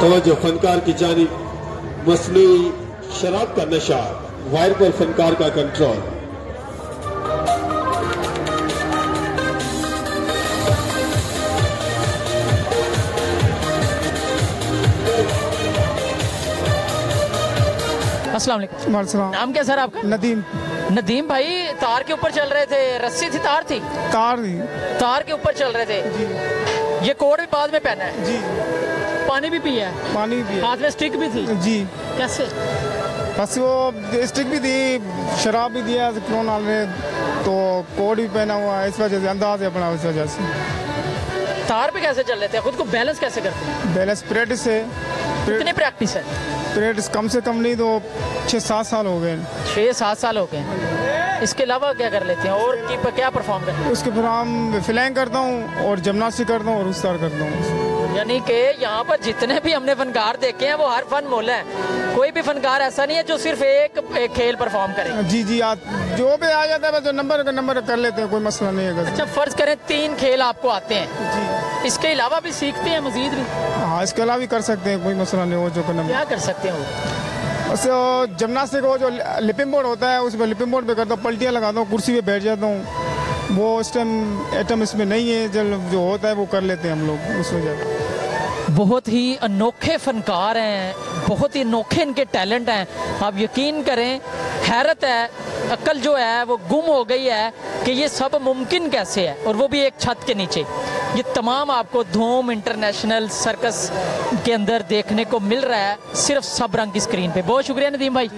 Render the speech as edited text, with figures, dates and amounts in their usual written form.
तवज्जो फनकार की जानिब मसनूई शराब का नशा, वायर पर फनकार का कंट्रोल। अस्सलाम वालेकुम। नाम क्या सर आपका? नदीम। नदीम भाई, तार के ऊपर चल रहे थे, रस्सी थी, तार थी? तार के ऊपर चल रहे थे जी। ये कोट भी बाद में पहना है जी। पानी भी पिया है? पानी भी पिया। हाथ में स्टिक भी थी? जी। कैसे? बस वो स्टिक भी थी, शराब भी दिया क्यों नाल में, तो कोट भी पहना हुआ है, इस वजह से अंदाज है अपना, इस वजह से। तार पे कैसे चल रहे थे? खुद को बैलेंस कैसे करते हैं? बैलेंस प्रैक्टिस है। कितनी प्रैक्टिस है? प्रैक्टिस कम से कम नहीं तो 6-7 साल हो गए। 6-7 साल हो गए। इसके अलावा क्या कर लेते हैं और क्या परफॉर्म करते हैं? उसके फिर हम फ्लैंग करता हूँ और जिम्नास्टिक करता हूँ और उस्तार करता हूँ। यानी कि यहाँ पर जितने भी हमने फनकार देखे हैं वो हर फन मोला है, कोई भी फनकार ऐसा नहीं है जो सिर्फ एक खेल परफॉर्म करे। जी जी, जो भी आ जाता है जो नंबर कर लेते हैं, कोई मसला नहीं है। अच्छा, फर्ज करें 3 खेल आपको आते हैं जी, इसके अलावा भी सीखते हैं मजीद भी? हाँ, इसके अलावा भी कर सकते हैं, कोई मसला नहीं हो जो करना। क्या कर सकते हैं वो? बस जिम्नास्टिक वो जो लिपिंग बोर्ड होता है उस पर लिपिंग बोर्ड पे करता हूँ, पलटियाँ लगाता हूँ, कुर्सी पे बैठ जाता हूँ। वो इस टाइम आइटम इसमें नहीं है, जो होता है वो कर लेते हैं हम लोग उस वजह। बहुत ही अनोखे फनकार हैं, बहुत ही अनोखे इनके टैलेंट हैं। आप यकीन करें, हैरत है, अक्ल जो है वो गुम हो गई है कि ये सब मुमकिन कैसे है, और वो भी एक छत के नीचे। ये तमाम आपको धूम इंटरनेशनल सर्कस के अंदर देखने को मिल रहा है, सिर्फ सब रंग की स्क्रीन पे। बहुत शुक्रिया नदीम भाई।